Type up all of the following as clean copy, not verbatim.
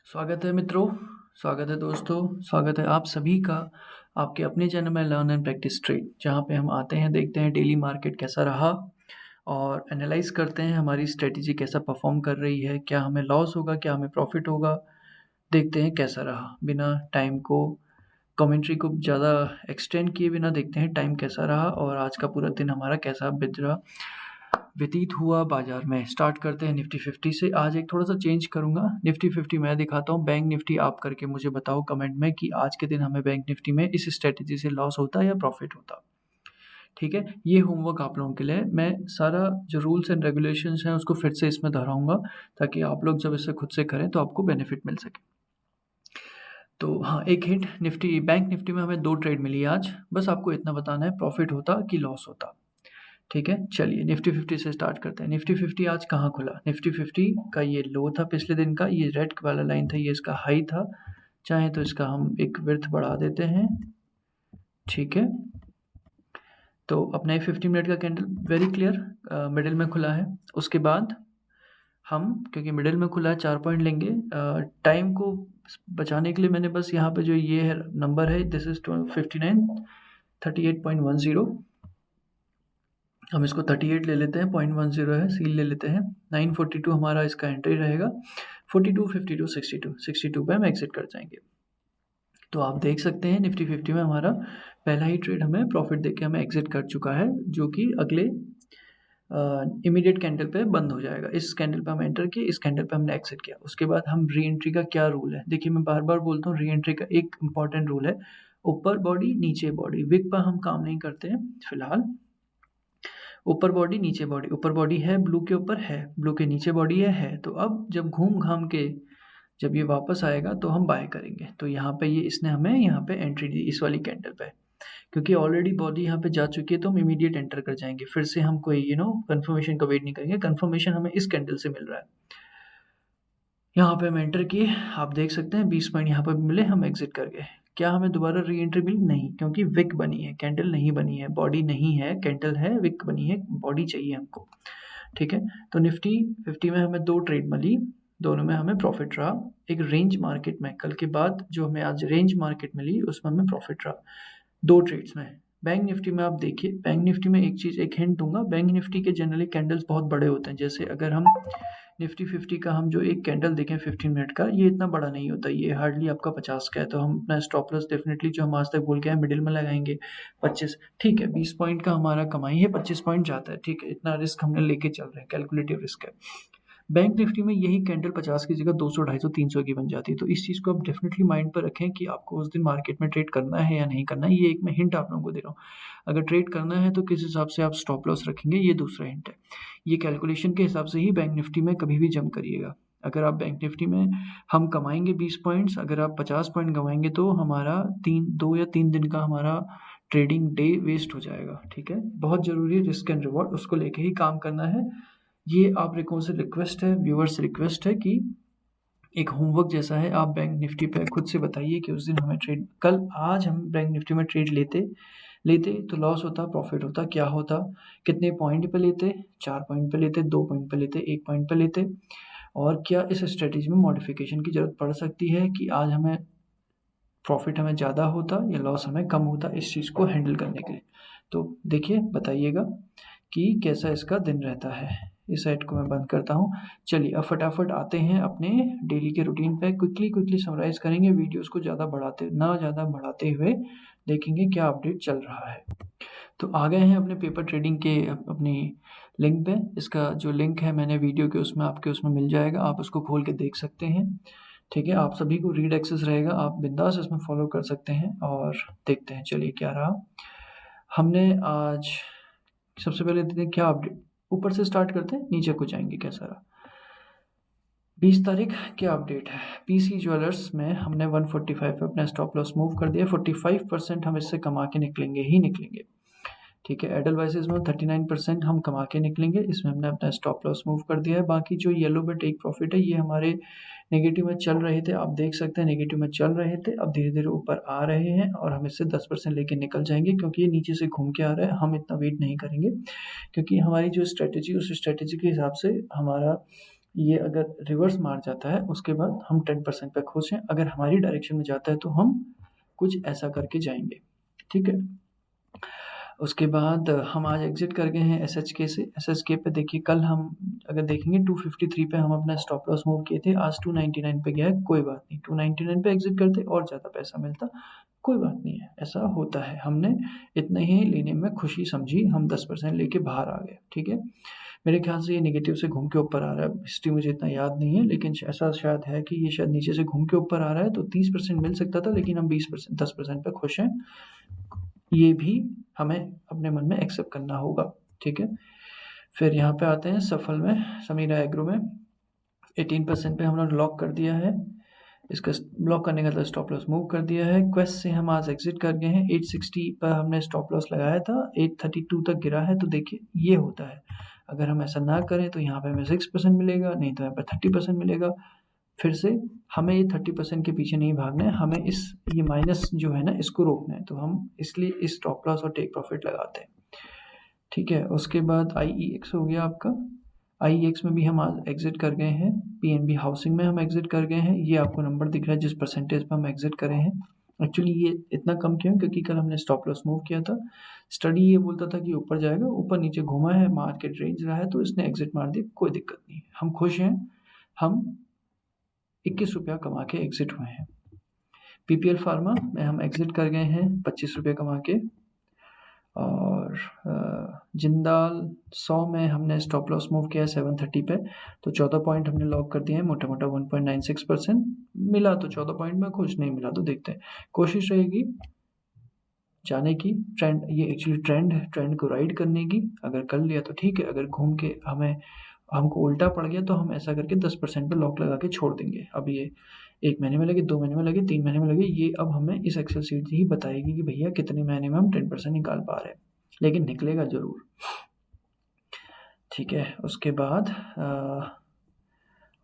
स्वागत है मित्रों, स्वागत है दोस्तों, स्वागत है आप सभी का आपके अपने चैनल में लर्न एंड प्रैक्टिस ट्रेड, जहाँ पे हम आते हैं, देखते हैं डेली मार्केट कैसा रहा और एनालाइज करते हैं हमारी स्ट्रेटजी कैसा परफॉर्म कर रही है, क्या हमें लॉस होगा, क्या हमें प्रॉफिट होगा, देखते हैं कैसा रहा। बिना टाइम को कमेंट्री को ज़्यादा एक्सटेंड किए बिना देखते हैं टाइम कैसा रहा और आज का पूरा दिन हमारा कैसा व्यतीत हुआ बाजार में। स्टार्ट करते हैं निफ्टी 50 से। आज एक थोड़ा सा चेंज करूंगा, निफ्टी 50 मैं दिखाता हूँ, बैंक निफ्टी आप करके मुझे बताओ कमेंट में कि आज के दिन हमें बैंक निफ्टी में इस स्ट्रेटेजी से लॉस होता या प्रॉफिट होता। ठीक है, ये होमवर्क आप लोगों के लिए। मैं सारा जो रूल्स एंड रेगुलेशंस हैं उसको फिर से इसमें दोहराऊंगा ताकि आप लोग जब इसे खुद से करें तो आपको बेनिफिट मिल सके। तो हाँ, एक हिंट, निफ्टी बैंक निफ्टी में हमें 2 ट्रेड मिली आज। बस आपको इतना बताना है प्रॉफिट होता कि लॉस होता। ठीक है, चलिए निफ्टी 50 से स्टार्ट करते हैं। निफ्टी 50 आज कहाँ खुला? निफ्टी 50 का ये लो था पिछले दिन का, ये रेड वाला लाइन था, ये इसका हाई था। चाहे तो इसका हम एक विड्थ बढ़ा देते हैं। ठीक है, तो अपना ये 50 मिनट का कैंडल वेरी क्लियर मिडिल में खुला है। उसके बाद हम, क्योंकि मिडिल में खुला है, 4 पॉइंट लेंगे। टाइम को बचाने के लिए मैंने बस यहाँ पे जो ये है नंबर है, दिस इज 59 38.10। हम इसको 38 ले लेते हैं, 0.10 है, सील ले लेते हैं। 942 हमारा इसका एंट्री रहेगा। 42, 52, 62 पे हम एग्जिट कर जाएंगे। तो आप देख सकते हैं निफ्टी 50 में हमारा पहला ही ट्रेड हमें प्रॉफिट देके हमें एग्जिट कर चुका है, जो कि अगले इमीडिएट कैंडल पे बंद हो जाएगा। इस कैंडल पे हम एंटर किए, इस कैंडल पे हमने एग्जिट किया। उसके बाद हम री एंट्री का क्या रूल है, देखिए मैं बार बार बोलता हूँ, री एंट्री का एक इंपॉर्टेंट रूल है, ऊपर बॉडी नीचे बॉडी। विक पर हम काम नहीं करते हैं फिलहाल। ऊपर बॉडी नीचे बॉडी, ऊपर बॉडी है ब्लू के ऊपर, है ब्लू के नीचे बॉडी है। तो अब जब घूम घाम के जब ये वापस आएगा तो हम बाय करेंगे। तो यहाँ पे ये इसने हमें यहाँ पे एंट्री दी इस वाली कैंडल पे, क्योंकि ऑलरेडी बॉडी यहाँ पे जा चुकी है तो हम इमीडिएट एंटर कर जाएंगे। फिर से हम कोई कंफर्मेशन का वेट नहीं करेंगे, कंफर्मेशन हमें इस कैंडल से मिल रहा है। यहाँ पे हम एंटर किए, आप देख सकते हैं 20 पॉइंट यहाँ पर मिले, हम एग्जिट कर गए। क्या हमें दोबारा री एंट्री मिली? नहीं, क्योंकि विक बनी है, कैंडल नहीं बनी है, बॉडी नहीं है, कैंडल है, विक बनी है, बॉडी चाहिए हमको। ठीक है, तो निफ्टी 50 में हमें 2 ट्रेड मिली, दोनों में हमें प्रॉफिट रहा। एक रेंज मार्केट में कल के बाद जो हमें आज रेंज मार्केट मिली उसमें हमें प्रॉफिट रहा 2 ट्रेड्स में। बैंक निफ्टी में आप देखिए, बैंक निफ्टी में एक चीज़, एक हिंट दूंगा, बैंक निफ्टी के जनरली कैंडल्स बहुत बड़े होते हैं। जैसे अगर हम निफ्टी 50 का हम जो एक कैंडल देखें 15 मिनट का, ये इतना बड़ा नहीं होता, ये हार्डली आपका 50 का है। तो हम अपना स्टॉप लॉस डेफिनेटली जो हम आज तक बोल के आए मिडिल में लगाएंगे 25। ठीक है, 20 पॉइंट का हमारा कमाई है, 25 पॉइंट जाता है। ठीक है, इतना रिस्क हमने लेके चल रहे हैं, कैलकुलेटिव रिस्क है। बैंक निफ्टी में यही कैंडल 50 की जगह 200, 250, 300 की बन जाती है। तो इस चीज़ को आप डेफिनेटली माइंड पर रखें कि आपको उस दिन मार्केट में ट्रेड करना है या नहीं करना है। ये एक मैं हिंट आप लोगों को दे रहा हूँ। अगर ट्रेड करना है तो किस हिसाब से आप स्टॉप लॉस रखेंगे, ये दूसरा हिंट है। ये कैलकुलेशन के हिसाब से ही बैंक निफ्टी में कभी भी जंप करिएगा। अगर आप बैंक निफ्टी में हम कमाएंगे 20 पॉइंट्स, अगर आप 50 पॉइंट कमाएंगे तो हमारा 2 या 3 दिन का हमारा ट्रेडिंग डे वेस्ट हो जाएगा। ठीक है, बहुत ज़रूरी रिस्क एंड रिवॉर्ड, उसको लेके ही काम करना है। ये आप लोगों से रिक्वेस्ट है, व्यूअर्स से रिक्वेस्ट है कि एक होमवर्क जैसा है, आप बैंक निफ्टी पे खुद से बताइए कि उस दिन हमें ट्रेड, कल आज हम बैंक निफ्टी में ट्रेड लेते तो लॉस होता, प्रॉफिट होता, क्या होता, कितने पॉइंट पे लेते, 4 पॉइंट पे लेते, 2 पॉइंट पे लेते, 1 पॉइंट पे लेते, और क्या इस स्ट्रेटेजी में मॉडिफिकेशन की ज़रूरत पड़ सकती है कि आज हमें प्रॉफिट हमें ज़्यादा होता या लॉस हमें कम होता, इस चीज़ को हैंडल करने के लिए। तो देखिए, बताइएगा कि कैसा इसका दिन रहता है। इस साइट को मैं बंद करता हूँ। चलिए अब फटाफट आते हैं अपने डेली के रूटीन पे, क्विकली समराइज करेंगे, वीडियोस को ज़्यादा बढ़ाते हुए देखेंगे क्या अपडेट चल रहा है। तो आ गए हैं अपने पेपर ट्रेडिंग के अपनी लिंक पे। इसका जो लिंक है मैंने वीडियो के उसमें आपके उसमें मिल जाएगा, आप उसको खोल के देख सकते हैं। ठीक है, आप सभी को रीड एक्सेस रहेगा, आप बिंदास इसमें फॉलो कर सकते हैं और देखते हैं चलिए क्या रहा। हमने आज सबसे पहले देखते हैं क्या अपडेट, ऊपर से स्टार्ट करते हैं नीचे को जाएंगे कैसा रहा। 20 तारीख क्या अपडेट है, पीसी ज्वेलर्स में हमने 145 पे अपना स्टॉप लॉस मूव कर दिया। 45% हम इससे कमा के निकलेंगे ही निकलेंगे। ठीक है, एडलवाइसेस में 39% हम कमा के निकलेंगे, इसमें हमने अपना स्टॉप लॉस मूव कर दिया है। बाकी जो येलो पे टेक प्रॉफिट है, ये हमारे नेगेटिव में चल रहे थे, आप देख सकते हैं नेगेटिव में चल रहे थे, अब धीरे धीरे ऊपर आ रहे हैं और हम इससे 10% लेके निकल जाएंगे, क्योंकि ये नीचे से घूम के आ रहा है। हम इतना वेट नहीं करेंगे, क्योंकि हमारी जो स्ट्रेटेजी, उस स्ट्रेटेजी के हिसाब से हमारा ये अगर रिवर्स मार जाता है उसके बाद हम 10% पे खुश हैं। अगर हमारी डायरेक्शन में जाता है तो हम कुछ ऐसा करके जाएंगे, ठीक है। उसके बाद हम आज एग्जिट कर गए हैं SHK से। SHK पे देखिए कल हम अगर देखेंगे 253 पे हम अपना स्टॉप लॉस मूव किए थे, आज 299 पे गया है, कोई बात नहीं, 299 पे एग्जिट करते और ज़्यादा पैसा मिलता, कोई बात नहीं है, ऐसा होता है। हमने इतने ही लेने में खुशी समझी, हम 10% लेके बाहर आ गए, ठीक है। मेरे ख्याल से ये नेगेटिव से घूम के ऊपर आ रहा है, हिस्ट्री मुझे इतना याद नहीं है, लेकिन ऐसा शायद है कि ये शायद नीचे से घूम के ऊपर आ रहा है, तो 30% मिल सकता था, लेकिन हम 20% 10% पे खुश हैं। ये भी हमें अपने मन में एक्सेप्ट करना होगा, ठीक है। फिर यहाँ पे आते हैं सफल में, समीरा एग्रो में 18% पे हमने लॉक कर दिया है। इसका ब्लॉक करने का मतलब स्टॉप लॉस मूव कर दिया है। क्वेस्ट से हम आज एग्जिट कर गए हैं, 860 पर हमने स्टॉप लॉस लगाया था, 832 तक गिरा है। तो देखिए ये होता है, अगर हम ऐसा ना करें तो यहाँ पे हमें 6% मिलेगा, नहीं तो यहाँ पे 30% मिलेगा। फिर से हमें ये 30% के पीछे नहीं भागना है, हमें ये माइनस जो है ना इसको रोकना है, तो हम इसलिए इस स्टॉप लॉस और टेक प्रॉफिट लगाते हैं, ठीक है। उसके बाद IEX हो गया आपका। IEX में भी हम आज एग्जिट कर गए हैं। PNB हाउसिंग में हम एग्जिट कर गए हैं। ये आपको नंबर दिख रहा है जिस परसेंटेज पर हम एग्जिट करे हैं। एक्चुअली ये इतना कम क्यों, क्योंकि कल हमने स्टॉप लॉस मूव किया था। स्टडी ये बोलता था कि ऊपर जाएगा, ऊपर नीचे घुमा है, मार्केट रेंज रहा है, तो इसने एग्जिट मार दी, कोई दिक्कत नहीं, हम खुश हैं। हम 21 रुपया कमा के एग्जिट हुए हैं। PPL फार्मा में हम एग्जिट कर गए हैं 25 रुपये कमा के। और जिंदाल 100 में हमने स्टॉप लॉस मूव किया 730 पे, तो 14 पॉइंट हमने लॉक कर दिए हैं, मोटा मोटा 1.96%। मिला तो 14 पॉइंट में खुश, नहीं मिला तो देखते हैं। कोशिश रहेगी जाने की, ट्रेंड, ये एक्चुअली ट्रेंड को राइड करने की। अगर कर लिया तो ठीक है, अगर घूम के हमको उल्टा पड़ गया तो हम ऐसा करके 10% पे लॉक लगा के छोड़ देंगे। अब ये 1 महीने में लगे, 2 महीने में लगे, 3 महीने में लगे, ये अब हमें इस एक्सेल शीट ही बताएगी कि भैया कितने महीने में हम 10% निकाल पा रहे हैं, लेकिन निकलेगा जरूर, ठीक है। उसके बाद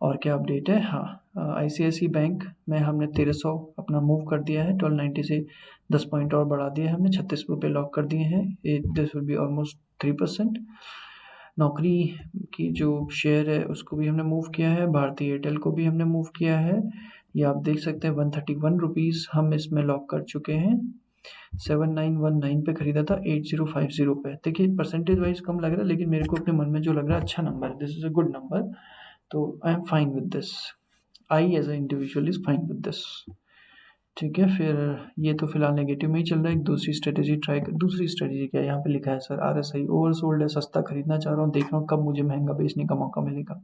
और क्या अपडेट है, हाँ, ICICI बैंक में हमने 1300 अपना मूव कर दिया है, 1290 से 10 पॉइंट और बढ़ा दिया है हमने, 36 रुपये लॉक कर दिए हैं, दिस विल बी ऑलमोस्ट 3%। नौकरी की जो शेयर है उसको भी हमने मूव किया है, भारतीय एयरटेल को भी हमने मूव किया है, ये आप देख सकते हैं 131 रुपीज़ हम इसमें लॉक कर चुके हैं। 7919 पे खरीदा था, 8050 पे। देखिए परसेंटेज वाइज कम लग रहा है, लेकिन मेरे को अपने मन में जो लग रहा है अच्छा नंबर है, this is a good number, तो I am fine with this, I as a individual is fine with this, ठीक है। फिर ये तो फिलहाल नेगेटिव में ही चल रहा है। एक दूसरी स्ट्रेटेजी ट्राई कर, दूसरी स्ट्रेटेजी क्या है, यहाँ पे लिखा है सर RSI ओवरसोल्ड है, सस्ता खरीदना चाह रहा हूँ, देख रहा हूँ कब मुझे महंगा बेचने का मौका मिलेगा।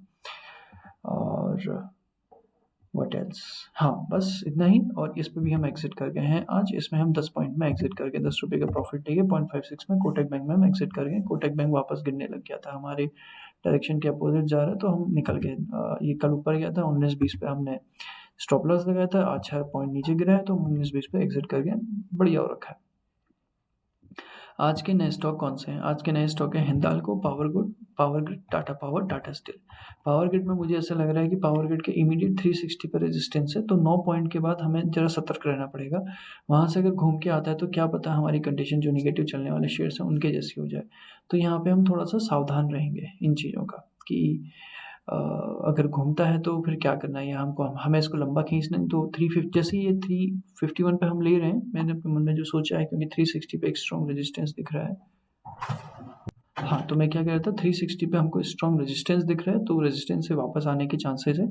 और व्हाट एल्स, हाँ बस इतना ही। और इस पे भी हम एग्जिट कर गए हैं आज, इसमें हम 10 पॉइंट में एग्जिट करके 10 रुपये का प्रॉफिट लिए, 0.56 में कोटक बैंक में हम एग्जिट कर गए। कोटक बैंक वापस गिरने लग गया था, हमारे डायरेक्शन के अपोजिट जा रहा है, तो हम निकल गए। ये कल ऊपर गया था 19-20 पे हमने स्टॉप लॉस लगाया था, आज 6 पॉइंट नीचे गिरा है, तो 19-20 पे एग्जिट कर गए, बढ़िया हो रखा है। आज के नए स्टॉक कौन से हैं? आज के नए स्टॉक हैं Hindalco, power grid, Tata power, Tata steel. Power grid में मुझे ऐसा लग रहा है कि पावर ग्रिड के इमीडिएट 360 पर रेजिस्टेंस है, तो 9 पॉइंट के बाद हमें जरा सतर्क रहना पड़ेगा। वहाँ से अगर घूम के आता है तो क्या पता हमारी कंडीशन जो निगेटिव चलने वाले शेयर्स हैं उनके जैसी हो जाए, तो यहाँ पे हम थोड़ा सा सावधान रहेंगे इन चीज़ों का कि अगर घूमता है तो फिर क्या करना है, या हमें इसको लंबा खींचना है, तो 350 जैसे ये 351 पे हम ले रहे हैं, मैंने अपने मन में जो सोचा है, क्योंकि 360 पे एक स्ट्रॉन्ग रेजिस्टेंस दिख रहा है। हाँ, तो मैं क्या कह रहा था, 360 पे हमको स्ट्रॉन्ग रेजिस्टेंस दिख रहा है, तो रेजिस्टेंस से वापस आने के चांसेस है।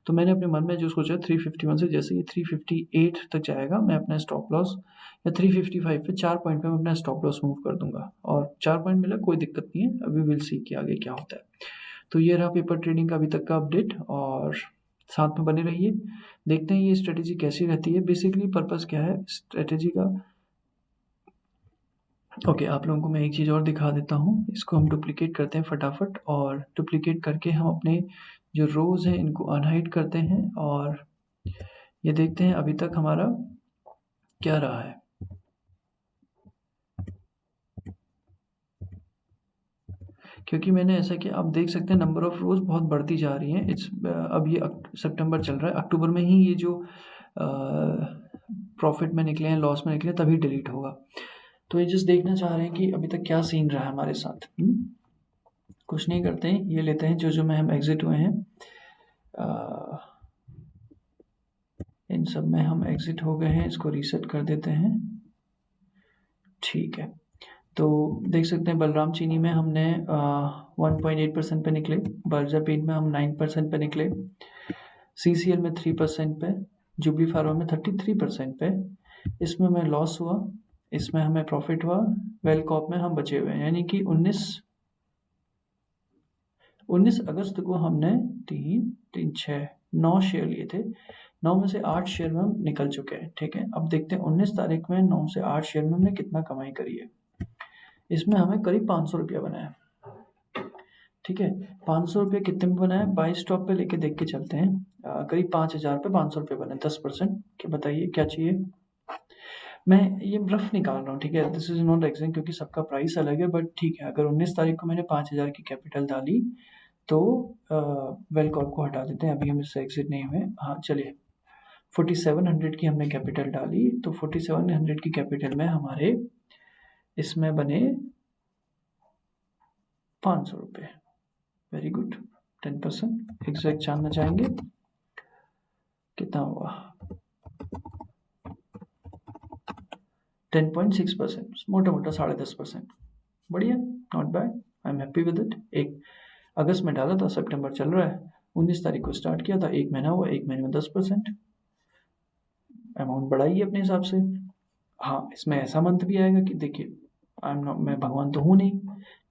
तो मैंने अपने मन में जो सोचा 351 से जैसे ये 358 तक जाएगा, मैं अपना स्टॉप लॉस, या 355 पे 4 पॉइंट पे मैं अपना स्टॉप लॉस मूव कर दूंगा, और 4 पॉइंट मिला कोई दिक्कत नहीं है, अभी विल सी कि आगे क्या होता है। तो ये रहा पेपर ट्रेडिंग का अभी तक का अपडेट, और साथ में बने रहिए, देखते हैं ये स्ट्रेटेजी कैसी रहती है। बेसिकली पर्पस क्या है स्ट्रेटेजी का, ओके आप लोगों को मैं एक चीज़ और दिखा देता हूँ, इसको हम डुप्लीकेट करते हैं फटाफट, और डुप्लीकेट करके हम अपने जो रोज़ हैं इनको अनहाइड करते हैं, और ये देखते हैं अभी तक हमारा क्या रहा है। क्योंकि मैंने ऐसा किया, आप देख सकते हैं नंबर ऑफ रोज बहुत बढ़ती जा रही हैं। अब ये सितंबर चल रहा है, अक्टूबर में ही ये जो प्रॉफिट में निकले हैं, लॉस में निकले, तभी डिलीट होगा। तो ये जस्ट देखना चाह रहे हैं कि अभी तक क्या सीन रहा है हमारे साथ। कुछ नहीं करते हैं, ये लेते हैं जो जो में हम एग्जिट हुए हैं, इन सब में हम एग्जिट हो गए हैं, इसको रीसेट कर देते हैं। ठीक है, तो देख सकते हैं बलराम चीनी में हमने 1.8% पे निकले, बर्जर पेंट में हम 9% पे निकले, CCL में 3% पे, जुबली फार्मा में 33% पे, इसमें हमें लॉस हुआ, इसमें हमें प्रॉफिट हुआ, वेलकॉप में हम बचे हुए हैं। यानी कि 19 अगस्त को हमने 9 शेयर लिए थे, 9 में से 8 शेयर में हम निकल चुके हैं। ठीक है, अब देखते हैं 19 तारीख में 9 से 8 शेयर में हमने कितना कमाई करी है। इसमें हमें करीब 500 रुपया बना है। ठीक है, 500 रुपये कितने में बना है, बाई स्टॉप पे लेके देख के चलते हैं। करीब 5000 पे 500 रुपये बने, 10%। क्या बताइए क्या चाहिए? मैं ये रफ निकाल रहा हूँ, ठीक है, दिस इज नॉट एग्जैक्ट क्योंकि सबका प्राइस अलग है, बट ठीक है, अगर 19 तारीख को मैंने 5000 की कैपिटल डाली तो वेलकॉर्प को हटा देते हैं, अभी हम इससे एग्जिट नहीं हुए। हाँ चलिए, 4700 की हमने कैपिटल डाली, तो 4700 की कैपिटल में हमारे इसमें बने 500 रुपये। Very good, 10%। एग्जैक्ट जानना चाहेंगे कितना हुआ? 10.6%, मोटा मोटा 10.5%। बढ़िया, not bad, I am happy with it. एक अगस्त में डाला था, सितंबर चल रहा है, 19 तारीख को स्टार्ट किया था, 1 महीना हुआ, 1 महीने में 10%। अमाउंट बढ़ाइए अपने हिसाब से। हाँ, इसमें ऐसा मंथ भी आएगा कि देखिए, आई एम नॉट, मैं भगवान तो हूँ नहीं,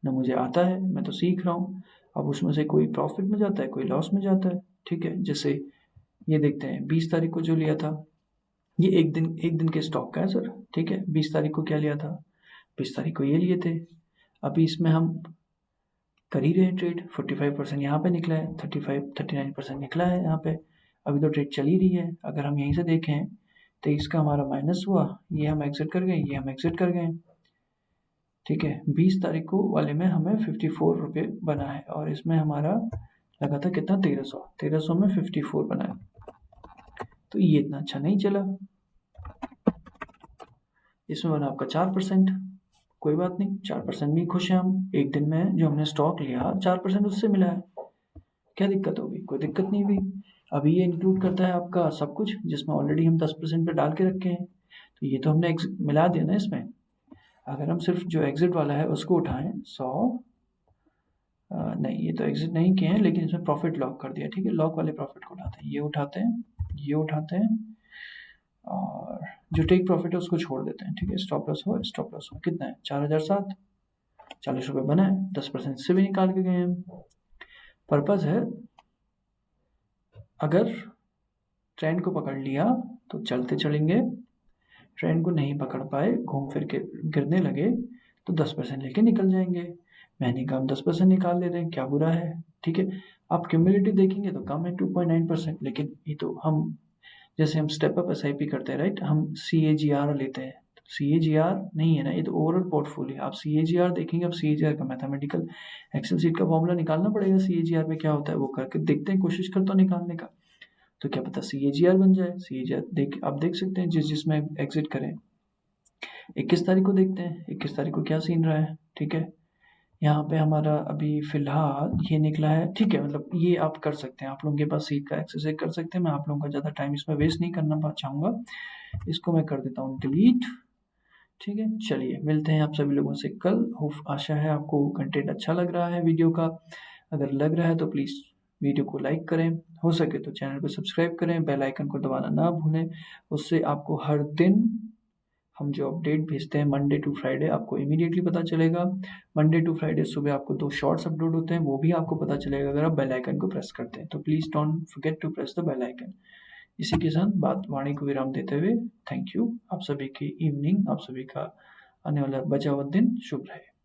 न मुझे आता है, मैं तो सीख रहा हूँ। अब उसमें से कोई प्रॉफिट में जाता है, कोई लॉस में जाता है। ठीक है, जैसे ये देखते हैं 20 तारीख को जो लिया था, ये एक दिन के स्टॉक का है सर। ठीक है, 20 तारीख को क्या लिया था, 20 तारीख को ये लिए थे। अभी इसमें हम कर ही रहे हैं ट्रेड, 45% यहाँ पे निकला है, 39% निकला है यहाँ पे। अभी तो ट्रेड चल ही रही है। अगर हम यहीं से देखें तो इसका हमारा माइनस हुआ, ये हम एग्जिट कर गए, ये हम एग्जिट कर गए। ठीक है, 20 तारीख को वाले में हमें 54 रुपये बना है, और इसमें हमारा लगा था कितना, 1300 में 54 बना है, तो ये इतना अच्छा नहीं चला। इसमें बना आपका 4%, कोई बात नहीं, 4% भी खुश हैं हम। एक दिन में जो हमने स्टॉक लिया 4% उससे मिला है, क्या दिक्कत होगी? कोई दिक्कत नहीं हुई। अभी ये इंक्लूड करता है आपका सब कुछ, जिसमें ऑलरेडी हम 10% पे डाल के रखे हैं, तो ये तो हमने मिला दिया ना इसमें। अगर हम सिर्फ जो एग्जिट वाला है उसको उठाएं, 100 नहीं, ये तो एग्जिट नहीं किए हैं, लेकिन इसमें प्रॉफिट लॉक कर दिया। ठीक है, लॉक वाले प्रॉफिट को उठाते हैं, ये उठाते हैं, ये उठाते हैं, और जो टेक प्रॉफिट है उसको छोड़ देते हैं। ठीक है, स्टॉप लॉस हो कितना है, 4007, 40 रुपये बना है, 10% से भी निकाल के गए हैं। पर्पज है, अगर ट्रेंड को पकड़ लिया तो चलते चलेंगे, ट्रेंड को नहीं पकड़ पाए, घूम फिर के गिरने लगे, तो 10% लेके निकल जाएंगे। महीने का हम 10% निकाल ले रहे हैं, क्या बुरा है? ठीक है, आप क्यूमुलेटिव देखेंगे तो कम है 2.9%, लेकिन ये तो हम जैसे हम स्टेप अप SIP करते हैं, राइट, हम CAGR लेते हैं, CAGR नहीं है ना, ये तो ओवरऑल पोर्टफोलियो। आप CAGR देखेंगे, अब CAGR का मैथमेटिकल एक्सेल सीट का फॉर्मूला निकालना पड़ेगा, CAGR में क्या होता है वो करके देखते हैं, कोशिश करता हूँ निकालने का, तो क्या पता CAGR बन जाए। CAGR आप देख सकते हैं जिसमें एग्जिट करें। 21 तारीख को देखते हैं, 21 तारीख को क्या सीन रहा है। ठीक है, यहाँ पे हमारा अभी फिलहाल ये निकला है। ठीक है, मतलब ये आप कर सकते हैं, आप लोगों के पास सीट का एक्सेस कर सकते हैं, मैं आप लोगों का ज़्यादा टाइम इसमें वेस्ट नहीं करना चाहूँगा, इसको मैं कर देता हूँ डिलीट। ठीक है, चलिए मिलते हैं आप सभी लोगों से कल। आशा है आपको कंटेंट अच्छा लग रहा है वीडियो का, अगर लग रहा है तो प्लीज़ वीडियो को लाइक करें, हो सके तो चैनल को सब्सक्राइब करें, बेल आइकन को दबाना ना भूलें, उससे आपको हर दिन हम जो अपडेट भेजते हैं मंडे टू फ्राइडे आपको इमीडिएटली पता चलेगा। मंडे टू फ्राइडे सुबह आपको 2 शॉर्ट्स अपलोड होते हैं, वो भी आपको पता चलेगा अगर आप बेल आइकन को प्रेस करते हैं, तो please don't forget to press the bell icon. इसी के साथ बात वाणी को विराम देते हुए थैंक यू। आप सभी की इवनिंग, आप सभी का आने वाला बचा हुआ दिन शुभ रहे।